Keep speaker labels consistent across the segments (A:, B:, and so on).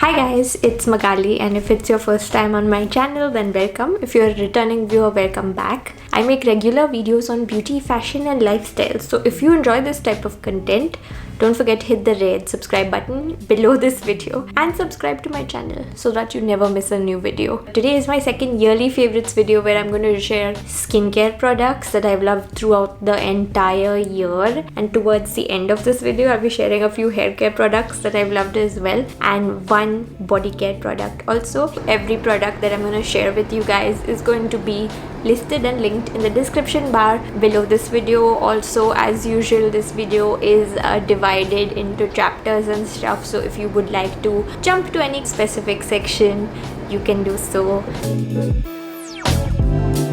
A: Hi guys, it's Magali, and if it's your first time on my channel, then welcome. If you're a returning viewer, welcome back. I make regular videos on beauty, fashion and lifestyle, so if you enjoy this type of content, don't forget to hit the red subscribe button below this video and subscribe to my channel so that you never miss a new video. Today is my second yearly favorites video where I'm going to share skincare products that I've loved throughout the entire year, and towards the end of this video I'll be sharing a few hair care products that I've loved as well and one body care product also. Every product that I'm going to share with you guys is going to be listed and linked in the description bar below this video. Also, as usual, this video is divided into chapters and stuff, so if you would like to jump to any specific section, you can do so.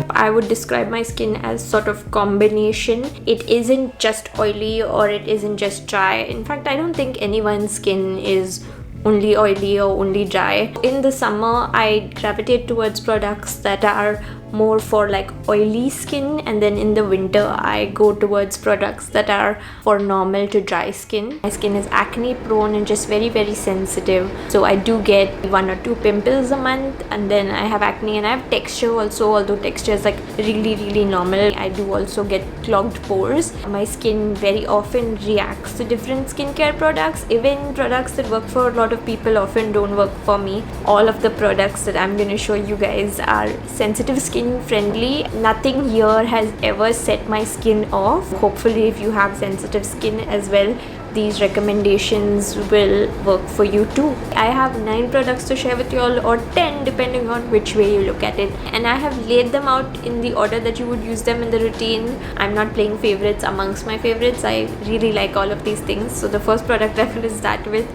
A: I would describe my skin as sort of combination. It isn't just oily or it isn't just dry. In fact, I don't think anyone's skin is only oily or only dry. In the summer, I gravitate towards products that are more for like oily skin, and then in the winter I go towards products that are for normal to dry skin. My skin is acne prone and just very sensitive, so I do get 1 or 2 pimples a month, and then I have acne and I have texture also, although texture is like really normal. I do also get clogged pores. My skin very often reacts to different skincare products. Even products that work for a lot of people often don't work for me. All of the products that I'm going to show you guys are sensitive skin friendly. Nothing here has ever set my skin off. Hopefully, if you have sensitive skin as well, these recommendations will work for you too. I have 9 products to share with you all, or 10 depending on which way you look at it, and I have laid them out in the order that you would use them in the routine. I'm not playing favorites amongst my favorites. I really like all of these things. So the first product I'm going to start with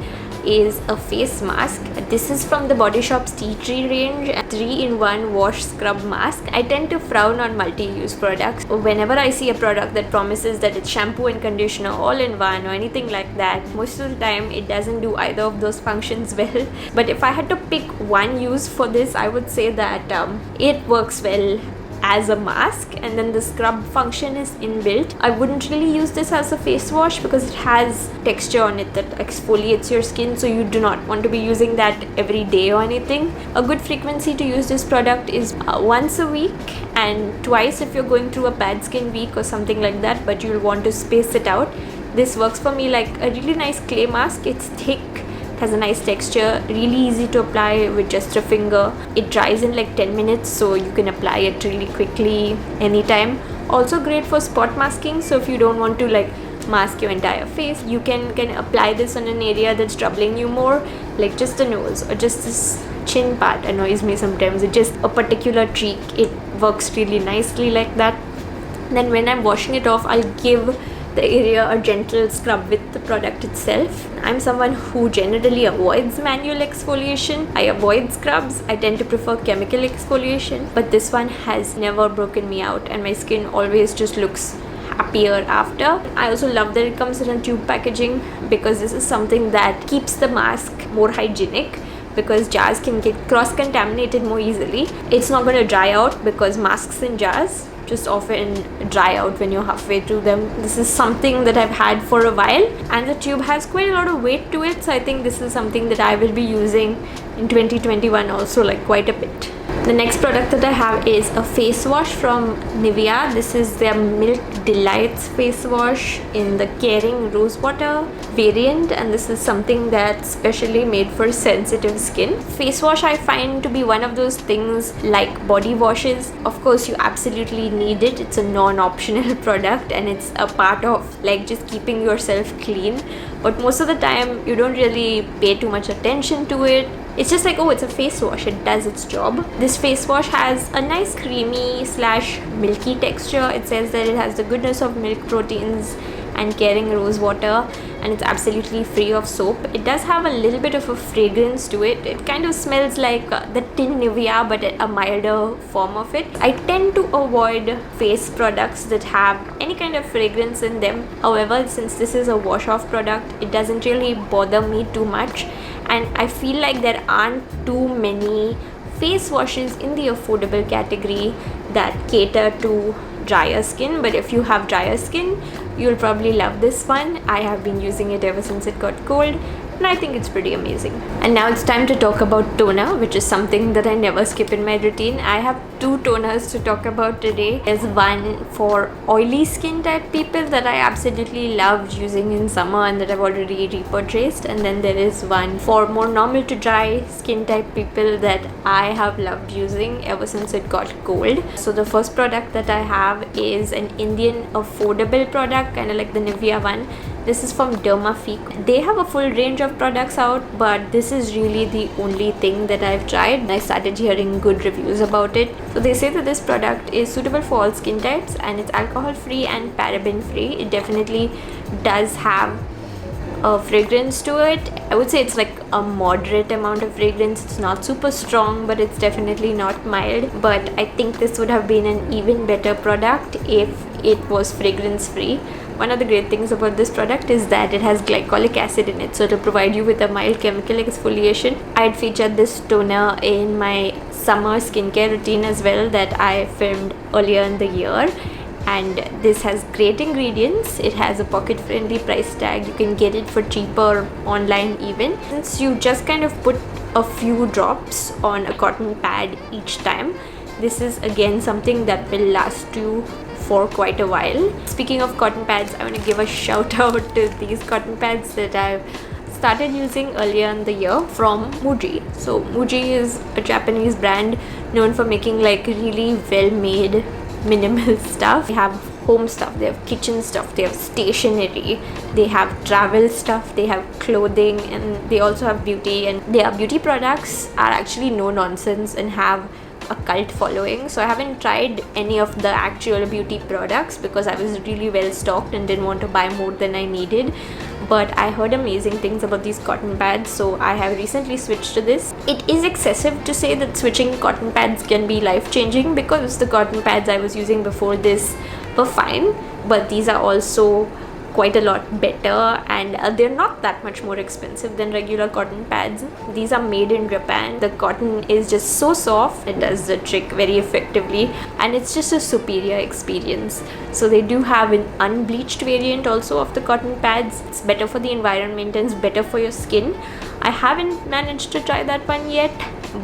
A: is a face mask. This is from the Body Shop's Tea Tree range, 3-in-1 wash scrub mask. I tend to frown on multi-use products. Whenever I see a product that promises that it's shampoo and conditioner all in one or anything like that, most of the time it doesn't do either of those functions well. But if I had to pick one use for this, I would say that it works well as a mask, and then the scrub function is inbuilt. I wouldn't really use this as a face wash because it has texture on it that exfoliates your skin, so you do not want to be using that every day or anything. A good frequency to use this product is once a week and twice if you're going through a bad skin week or something like that, but you'll want to space it out. This works for me like a really nice clay mask. It's thick, has a nice texture, really easy to apply with just a finger. It dries in like 10 minutes, so you can apply it really quickly anytime. Also great for spot masking, so if you don't want to like mask your entire face, you can apply this on an area that's troubling you more, like just the nose or just this chin part annoys me sometimes. It's just a particular cheek. It works really nicely like that. Then when I'm washing it off, I'll give the area a gentle scrub with the product itself. I'm someone who generally avoids manual exfoliation. I avoid scrubs. I tend to prefer chemical exfoliation, but this one has never broken me out and my skin always just looks happier after. I also love that it comes in a tube packaging because this is something that keeps the mask more hygienic, because jars can get cross-contaminated more easily. It's not going to dry out because masks in jars just often dry out when you're halfway through them. This is something that I've had for a while, and the tube has quite a lot of weight to it, so I think this is something that I will be using in 2021 also, like quite a bit. The next product that I have is a face wash from Nivea. This is their Milk Delights face wash in the Caring Rose Water variant, and this is something that's specially made for sensitive skin. Face wash I find to be one of those things like body washes. Of course, you absolutely need it. It's a non-optional product and it's a part of like just keeping yourself clean, but most of the time you don't really pay too much attention to it. It's just like, oh, it's a face wash, it does its job. This face wash has a nice creamy / milky texture. It says that it has the goodness of milk proteins and Caring Rose Water, and it's absolutely free of soap. It does have a little bit of a fragrance to it. It kind of smells like the tin Nivea, but a milder form of it. I tend to avoid face products that have any kind of fragrance in them. However, since this is a wash off product, it doesn't really bother me too much, and I feel like there aren't too many face washes in the affordable category that cater to drier skin. But if you have drier skin, you'll probably love this one. I have been using it ever since it got cold. and I think it's pretty amazing. And now it's time to talk about toner, which is something that I never skip in my routine. I have 2 toners to talk about today. There's one for oily skin type people that I absolutely loved using in summer and that I've already repurchased, and then there is one for more normal to dry skin type people that I have loved using ever since it got cold. So the first product that I have is an Indian affordable product, kind of like the Nivea one. This is from Dermafique. They have a full range of products out, but this is really the only thing that I've tried. I started hearing good reviews about it. So they say that this product is suitable for all skin types and it's alcohol free and paraben free. It definitely does have a fragrance to it. I would say it's like a moderate amount of fragrance. It's not super strong, but it's definitely not mild. But I think this would have been an even better product if it was fragrance free. One of the great things about this product is that it has glycolic acid in it, so it'll provide you with a mild chemical exfoliation. I'd featured this toner in my summer skincare routine as well that I filmed earlier in the year, and this has great ingredients. It has a pocket friendly price tag. You can get it for cheaper online even. Since you just kind of put a few drops on a cotton pad each time, this is again something that will last you for quite a while. Speaking of cotton pads, I want to give a shout out to these cotton pads that I've started using earlier in the year from Muji. So Muji is a Japanese brand known for making like really well made minimal stuff. They have home stuff, they have kitchen stuff, they have stationery, they have travel stuff, they have clothing, and they also have beauty. And their beauty products are actually no nonsense and have a cult following. So I haven't tried any of the actual beauty products because I was really well stocked and didn't want to buy more than I needed, but I heard amazing things about these cotton pads, so I have recently switched to this. It is excessive to say that switching cotton pads can be life-changing because the cotton pads I was using before this were fine, but these are also quite a lot better, and they're not that much more expensive than regular cotton pads. These are made in Japan. The cotton is just so soft, it does the trick very effectively, and it's just a superior experience. So they do have an unbleached variant also of the cotton pads. It's better for the environment and it's better for your skin. I haven't managed to try that one yet,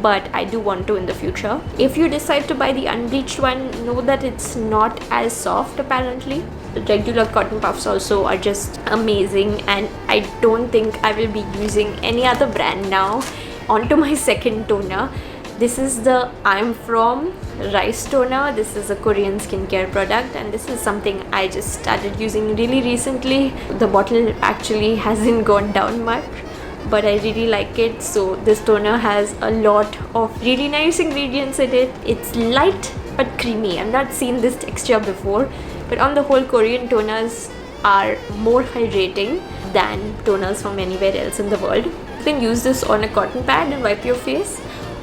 A: but I do want to in the future. If you decide to buy the unbleached one, know that it's not as soft apparently. The regular cotton puffs also are just amazing, and I don't think I will be using any other brand now. On to my second toner. This is the I'm From Rice Toner. This is a Korean skincare product, and this is something I just started using really recently. The bottle actually hasn't gone down much, but I really like it. So this toner has a lot of really nice ingredients in it. It's light but creamy. I've not seen this texture before, but on the whole, Korean toners are more hydrating than toners from anywhere else in the world. You can use this on a cotton pad and wipe your face,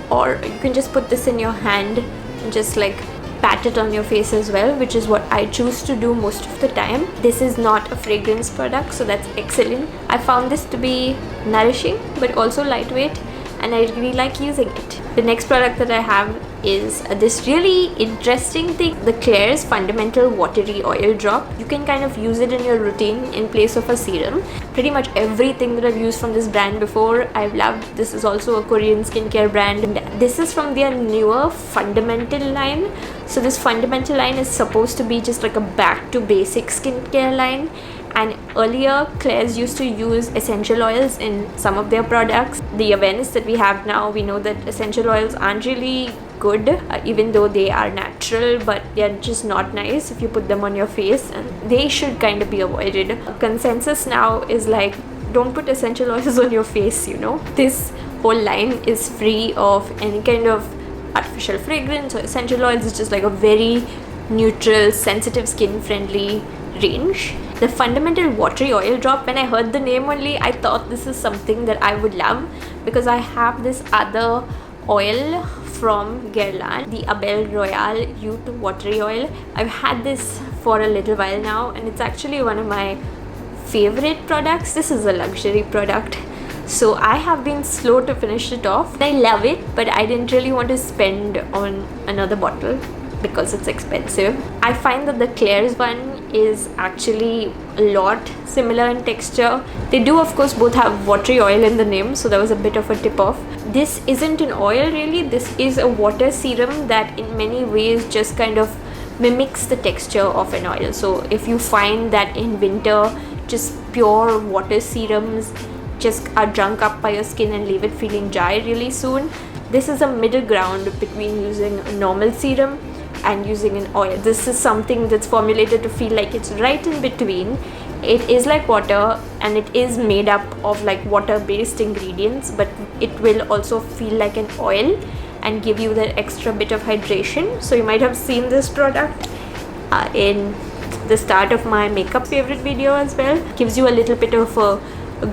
A: or you can just put this in your hand and just like pat it on your face as well, which is what I choose to do most of the time. This is not a fragrance product, so that's excellent. I found this to be nourishing but also lightweight, and I really like using it. The next product that I have is this really interesting thing, the Klairs Fundamental Watery Oil Drop. You can kind of use it in your routine in place of a serum. Pretty much everything that I've used from this brand before, I've loved. This is also a Korean skincare brand, and this is from their newer Fundamental line. So this Fundamental line is supposed to be just like a back to basic skincare line. And earlier, Klairs used to use essential oils in some of their products. The awareness that we have now, we know that essential oils aren't really good, even though they are natural, but they're just not nice if you put them on your face, and they should kind of be avoided. Consensus now is like, don't put essential oils on your face, you know. This whole line is free of any kind of artificial fragrance or essential oils. It's just like a very neutral, sensitive skin friendly range. The Fundamental Watery Oil Drop, when I heard the name only, I thought this is something that I would love, because I have this other oil from Guerlain, the Abel Royal Youth Watery Oil. I've had this for a little while now, and it's actually one of my favorite products. This is a luxury product, so I have been slow to finish it off. I love it, but I didn't really want to spend on another bottle because it's expensive. I find that the Klairs one is actually a lot similar in texture. They do of course both have watery oil in the name, so that was a bit of a tip off. This isn't an oil really, this is a water serum that in many ways just kind of mimics the texture of an oil. So if you find that in winter just pure water serums just are drunk up by your skin and leave it feeling dry really soon, this is a middle ground between using a normal serum and using an oil. This is something that's formulated to feel like it's right in between. It is like water and it is made up of like water based ingredients, but it will also feel like an oil and give you that extra bit of hydration. So you might have seen this product in the start of my makeup favorite video as well. Gives you a little bit of a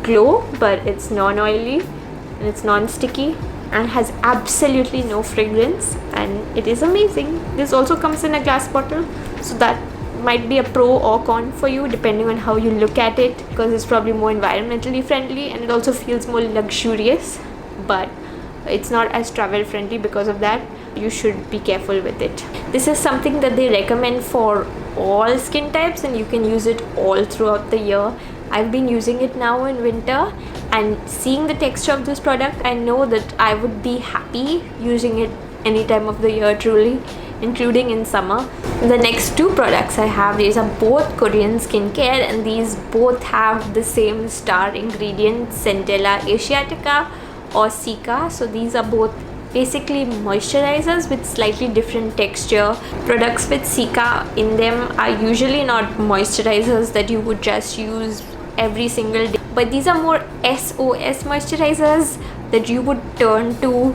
A: glow, but it's non-oily and it's non-sticky and has absolutely no fragrance, and it is amazing. This also comes in a glass bottle, so that might be a pro or con for you depending on how you look at it, because it's probably more environmentally friendly and it also feels more luxurious, but it's not as travel friendly because of that. You should be careful with it. This is something that they recommend for all skin types and you can use it all throughout the year. I've been using it now in winter, and seeing the texture of this product, I know that I would be happy using it any time of the year truly, including in summer. The next two products I have, these are both Korean skincare and these both have the same star ingredient, Centella asiatica or cica. So these are both basically moisturizers with slightly different texture. Products with cica in them are usually not moisturizers that you would just use every single day, but these are more SOS moisturizers that you would turn to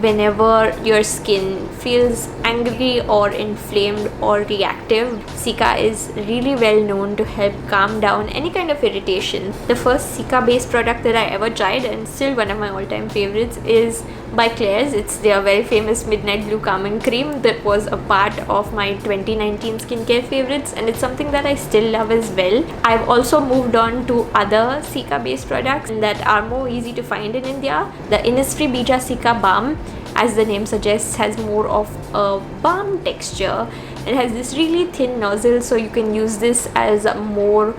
A: whenever your skin feels angry or inflamed or reactive. Cica is really well known to help calm down any kind of irritation. The first Cica based product that I ever tried, and still one of my all-time favorites, is by Klairs. It's their very famous Midnight Blue Calming Cream that was a part of my 2019 skincare favorites, and it's something that I still love as well. I've also moved on to other Cica based products that are more easy to find in India. The Innisfree Bija Cica Balm, as the name suggests, has more of a balm texture. It has this really thin nozzle, so you can use this as more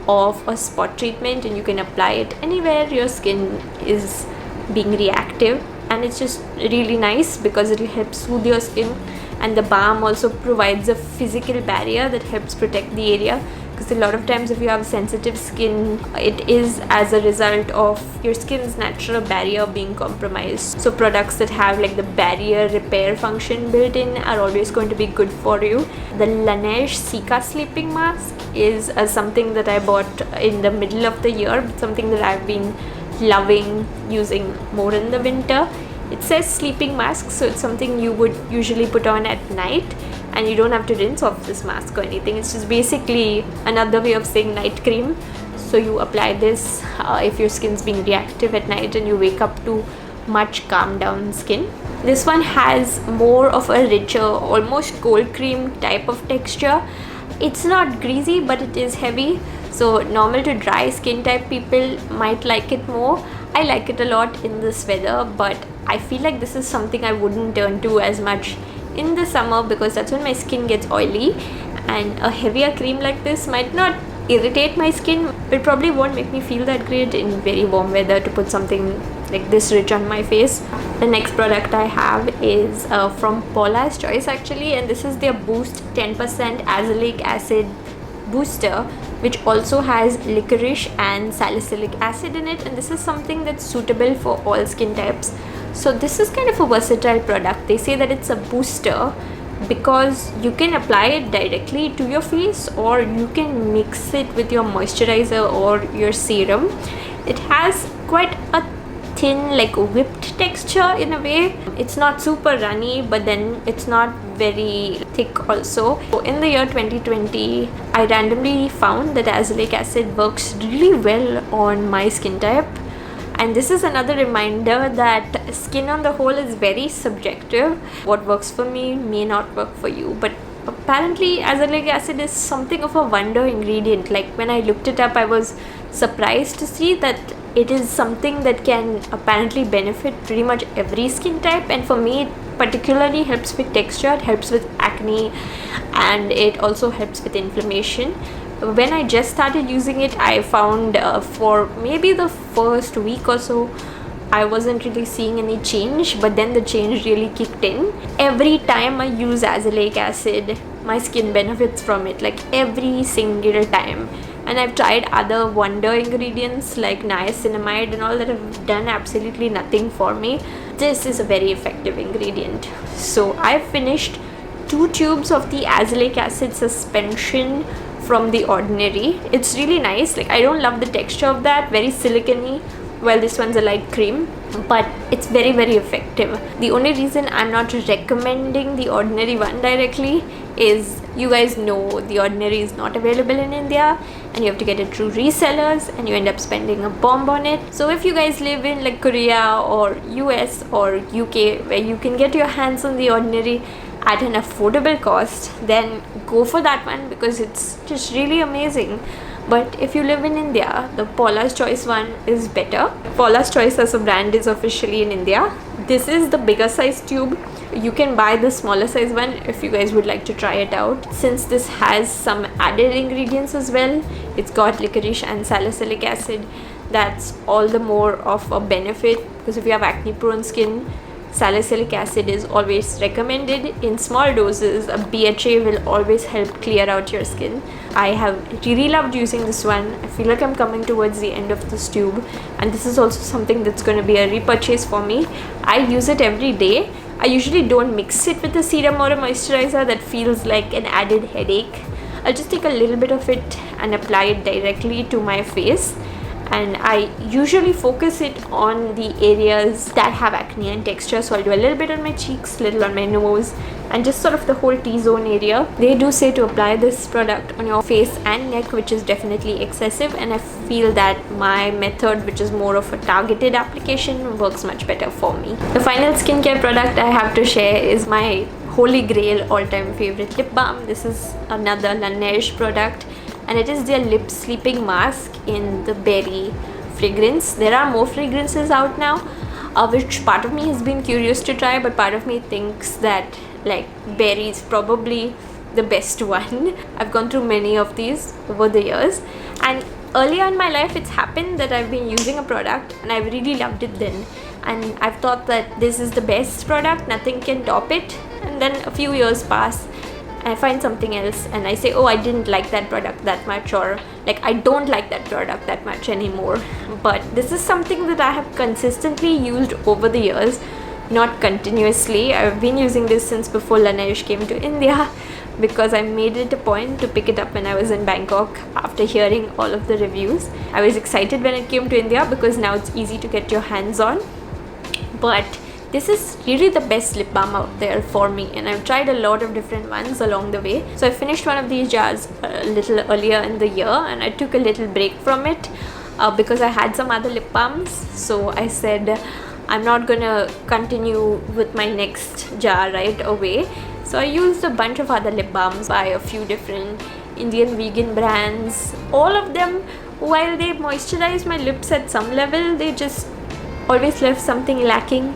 A: of a spot treatment and you can apply it anywhere your skin is being reactive, and it's just really nice because it will help soothe your skin. And the balm also provides a physical barrier that helps protect the area, because a lot of times if you have sensitive skin, it is as a result of your skin's natural barrier being compromised. So products that have like the barrier repair function built in are always going to be good for you. The Laneige Cica sleeping mask is something that I bought in the middle of the year, but something that I've been loving using more in the winter. It says sleeping mask, so it's something you would usually put on at night, and you don't have to rinse off this mask or anything. It's just basically another way of saying night cream. So you apply this if your skin's being reactive at night and you wake up to much calm down skin. This one has more of a richer, almost cold cream type of texture. It's not greasy, but it is heavy, so normal to dry skin type people might like it more. I like it a lot in this weather, but I feel like this is something I wouldn't turn to as much in the summer because that's when my skin gets oily, and a heavier cream like this might not irritate my skin, but probably won't make me feel that great in very warm weather to put something like this rich on my face. The next product I have is from Paula's Choice actually, and this is their Boost 10% azelaic acid booster, which also has licorice and salicylic acid in it, and this is something that's suitable for all skin types. So this is kind of a versatile product. They say that it's a booster because you can apply it directly to your face or you can mix it with your moisturizer or your serum. It has quite a thin, like whipped texture in a way. It's not super runny, but then it's not very thick also. So in the year 2020, I randomly found that azelaic acid works really well on my skin type. And this is another reminder that skin on the whole is very subjective. What works for me may not work for you, but apparently azelaic acid is something of a wonder ingredient. Like when I looked it up, I was surprised to see that it is something that can apparently benefit pretty much every skin type, and for me it particularly helps with texture, it helps with acne, and it also helps with inflammation. When I just started using it, I found for maybe the first week or so I wasn't really seeing any change, but then the change really kicked in. Every time I use azelaic acid, my skin benefits from it, like every single time. And I've tried other wonder ingredients like niacinamide and all that have done absolutely nothing for me. This is a very effective ingredient. So I've finished 2 tubes of the azelaic acid suspension from The Ordinary. It's really nice. Like, I don't love the texture of that, very silicone-y. Well, this one's a light cream, but it's very, very effective. The only reason I'm not recommending The Ordinary one directly is, you guys know The Ordinary is not available in India and you have to get it through resellers and you end up spending a bomb on it. So if you guys live in like Korea or US or UK where you can get your hands on The Ordinary at an affordable cost, then go for that one because it's just really amazing. But if you live in India, the Paula's Choice one is better. Paula's Choice as a brand is officially in India. This is the bigger size tube. You can buy the smaller size one if you guys would like to try it out. Since this has some added ingredients as well, it's got licorice and salicylic acid. That's all the more of a benefit, because if you have acne prone skin, salicylic acid is always recommended. In small doses, a BHA will always help clear out your skin. I have really loved using this one. I feel like I'm coming towards the end of this tube, and this is also something that's going to be a repurchase for me. I use it every day. I usually don't mix it with a serum or a moisturizer. That feels like an added headache. I'll just take a little bit of it and apply it directly to my face. And I usually focus it on the areas that have acne and texture. So I'll do a little bit on my cheeks, little on my nose, and just sort of the whole T-zone area. They do say to apply this product on your face and neck, which is definitely excessive, and I feel that my method, which is more of a targeted application, works much better for me. The final skincare product I have to share is my holy grail all-time favorite lip balm. This is another Laneige product, and it is their lip sleeping mask in the berry fragrance. There are more fragrances out now, which part of me has been curious to try, but part of me thinks that like berry is probably the best one. I've gone through many of these over the years, and earlier in my life it's happened that I've been using a product and I've really loved it then, and I've thought that this is the best product, nothing can top it, and then a few years pass, I find something else and I say, oh, I didn't like that product that much, or like I don't like that product that much anymore. But this is something that I have consistently used over the years, not continuously. I've been using this since before Laneige came to India, because I made it a point to pick it up when I was in Bangkok after hearing all of the reviews. I was excited when it came to India because now it's easy to get your hands on. But this is really the best lip balm out there for me, and I've tried a lot of different ones along the way. So I finished one of these jars a little earlier in the year, and I took a little break from it because I had some other lip balms. So I said I'm not gonna continue with my next jar right away. So I used a bunch of other lip balms by a few different Indian vegan brands. All of them, while they moisturize my lips at some level, they just always left something lacking.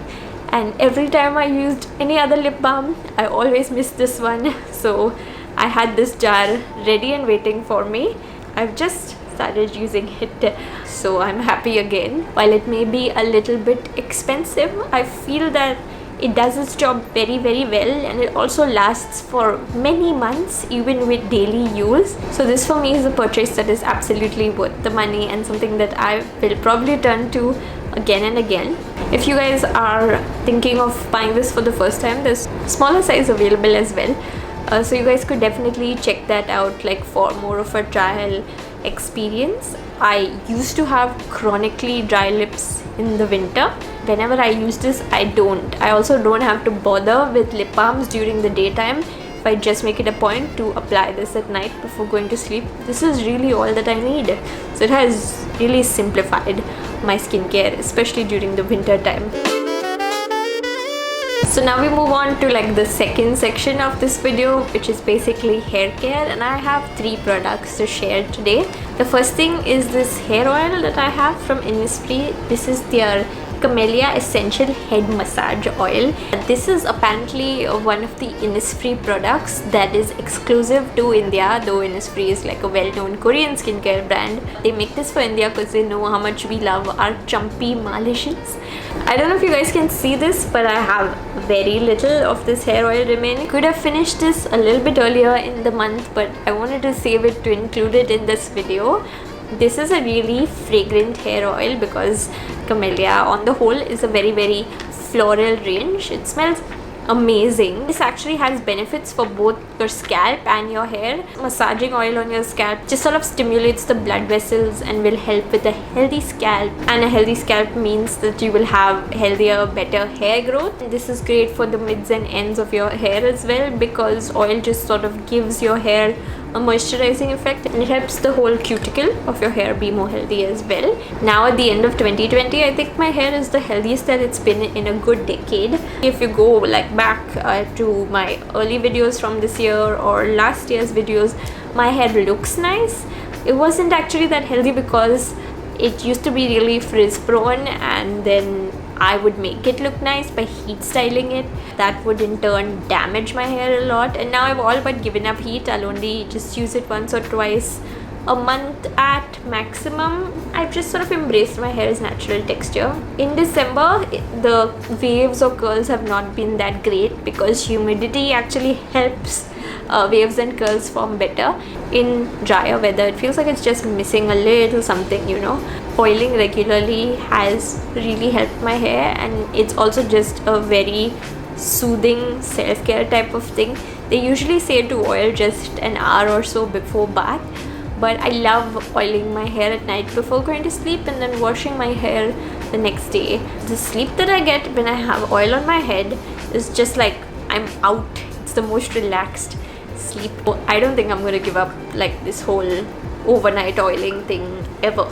A: And every time I used any other lip balm, I always missed this one. So I had this jar ready and waiting for me. I've just started using it, so I'm happy again. While it may be a little bit expensive, I feel that it does its job very, very well, and it also lasts for many months even with daily use. So this for me is a purchase that is absolutely worth the money, and something that I will probably turn to again and again. If you guys are thinking of buying this for the first time, there's smaller size available as well, so you guys could definitely check that out, like for more of a trial experience. I used to have chronically dry lips in the winter. Whenever I use this, I also don't have to bother with lip balms during the daytime. If I just make it a point to apply this at night before going to sleep, this is really all that I need. So it has really simplified my skincare, especially during the winter time. So now we move on to like the second section of this video, which is basically hair care, and I have 3 products to share today. The first thing is this hair oil that I have from Innisfree. This is their Camellia Essential Head Massage Oil. This is apparently one of the Innisfree products that is exclusive to India, though Innisfree is like a well-known Korean skincare brand. They make this for India because they know how much we love our chumpy Malaysians. I don't know if you guys can see this, but I have very little of this hair oil remaining. Could have finished this a little bit earlier in the month, but I wanted to save it to include it in this video. This is a really fragrant hair oil because Camellia on the whole is a very floral range. It smells amazing. This actually has benefits for both your scalp and your hair. Massaging oil on your scalp just sort of stimulates the blood vessels and will help with a healthy scalp, and a healthy scalp means that you will have healthier, better hair growth. This is great for the mids and ends of your hair as well, because oil just sort of gives your hair a moisturizing effect, and it helps the whole cuticle of your hair be more healthy as well. Now at the end of 2020, I think my hair is the healthiest that it's been in a good decade. If you go like back to my early videos from this year or last year's videos, my hair looks nice. It wasn't actually that healthy because it used to be really frizz prone, and then I would make it look nice by heat styling it. That would in turn damage my hair a lot, and now I've all but given up heat. I'll only just use it once or twice a month at maximum. I've just sort of embraced my hair's natural texture. In December, the waves or curls have not been that great because humidity actually helps waves and curls form better. In drier weather, it feels like it's just missing a little something, you know. Oiling regularly has really helped my hair, and it's also just a very soothing self-care type of thing. They usually say to oil just an hour or so before bath, but I love oiling my hair at night before going to sleep and then washing my hair the next day. The sleep that I get when I have oil on my head is just like I'm out. It's the most relaxed sleep. I don't think I'm gonna give up like this whole overnight oiling thing ever.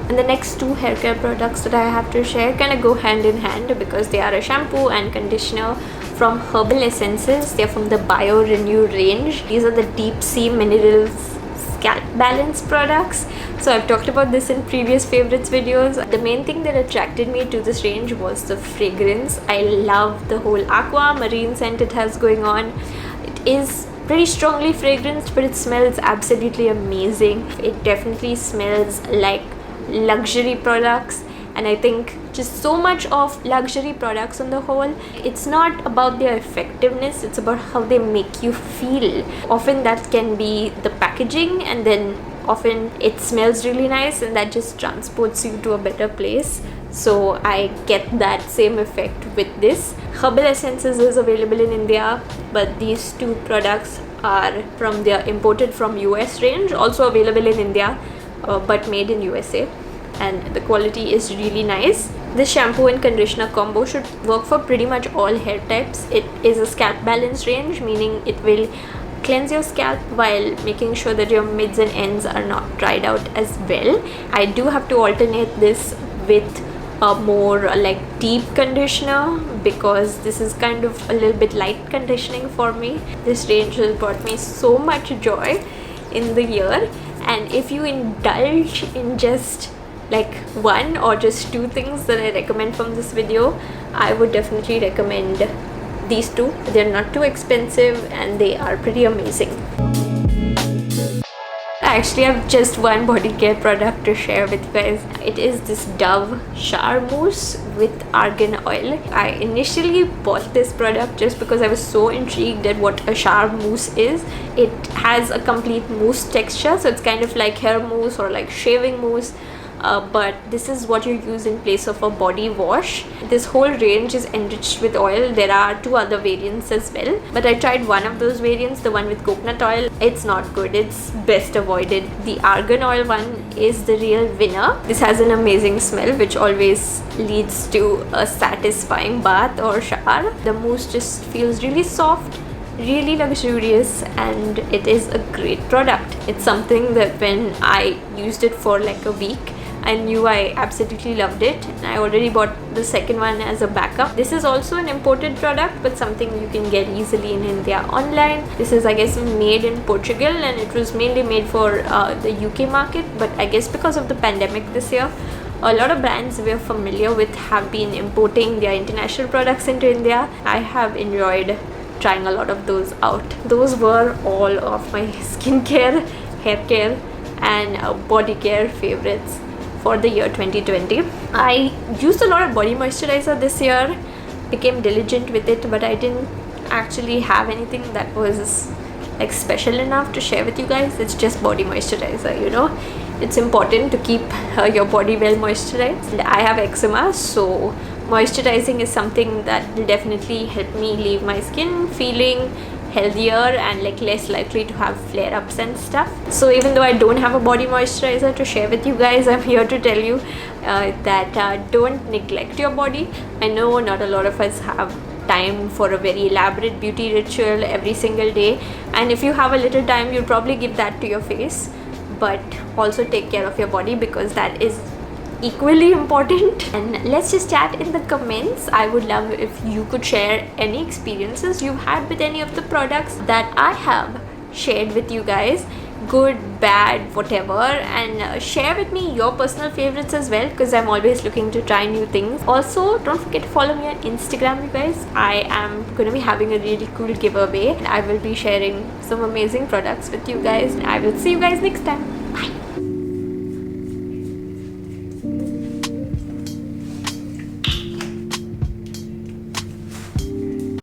A: And the next 2 hair care products that I have to share kind of go hand in hand because they are a shampoo and conditioner from Herbal Essences. They're from the Bio Renew range. These are the Deep Sea Minerals Scalp Balance products. So I've talked about this in previous favorites videos. The main thing that attracted me to this range was the fragrance. I love the whole aqua marine scent it has going on. It is pretty strongly fragranced, but it smells absolutely amazing. It definitely smells like luxury products, and I think just so much of luxury products on the whole, it's not about their effectiveness, it's about how they make you feel. Often that can be the packaging, and then often it smells really nice and that just transports you to a better place. So I get that same effect with this. Herbal Essences is available in India, but these 2 products are from their imported from US range, also available in India, but made in USA, and the quality is really nice. This shampoo and conditioner combo should work for pretty much all hair types. It is a scalp balance range, meaning it will cleanse your scalp while making sure that your mids and ends are not dried out as well. I do have to alternate this with a more like deep conditioner because this is kind of a little bit light conditioning for me. This range has brought me so much joy in the year, and if you indulge in just like 1 or just 2 things that I recommend from this video, I would definitely recommend these 2. They're not too expensive and they are pretty amazing. I actually have just 1 body care product to share with you guys. It is this Dove shower mousse with argan oil. I initially bought this product just because I was so intrigued at what a shower mousse is. It has a complete mousse texture, so it's kind of like hair mousse or like shaving mousse. But this is what you use in place of a body wash. This whole range is enriched with oil. There are 2 other variants as well, but I tried one of those variants, the one with coconut oil. It's not good. It's best avoided. The argan oil one is the real winner. This has an amazing smell which always leads to a satisfying bath or shower. The mousse just feels really soft, really luxurious, and it is a great product. It's something that when I used it for like a week, I knew I absolutely loved it, and I already bought the second one as a backup. This is also an imported product, but something you can get easily in India online. This is, I guess, made in Portugal, and it was mainly made for the UK market, but I guess because of the pandemic this year, a lot of brands we're familiar with have been importing their international products into India. I have enjoyed trying a lot of those out. Those were all of my skincare, hair care and body care favorites for the year 2020. I used a lot of body moisturizer this year, became diligent with it, but I didn't actually have anything that was like special enough to share with you guys. It's just body moisturizer, you know. It's important to keep your body well moisturized. I have eczema, so moisturizing is something that will definitely help me leave my skin feeling healthier and like less likely to have flare-ups and stuff. So even though I don't have a body moisturizer to share with you guys, I'm here to tell you that don't neglect your body. I know not a lot of us have time for a very elaborate beauty ritual every single day, and if you have a little time, you'll probably give that to your face, but also take care of your body because that is equally important. And let's just chat in the comments. I would love if you could share any experiences you've had with any of the products that I have shared with you guys, good, bad, whatever, and share with me your personal favorites as well, because I'm always looking to try new things. Also, don't forget to follow me on Instagram, you guys. I am going to be having a really cool giveaway, and I will be sharing some amazing products with you guys, and I will see you guys next time. Bye.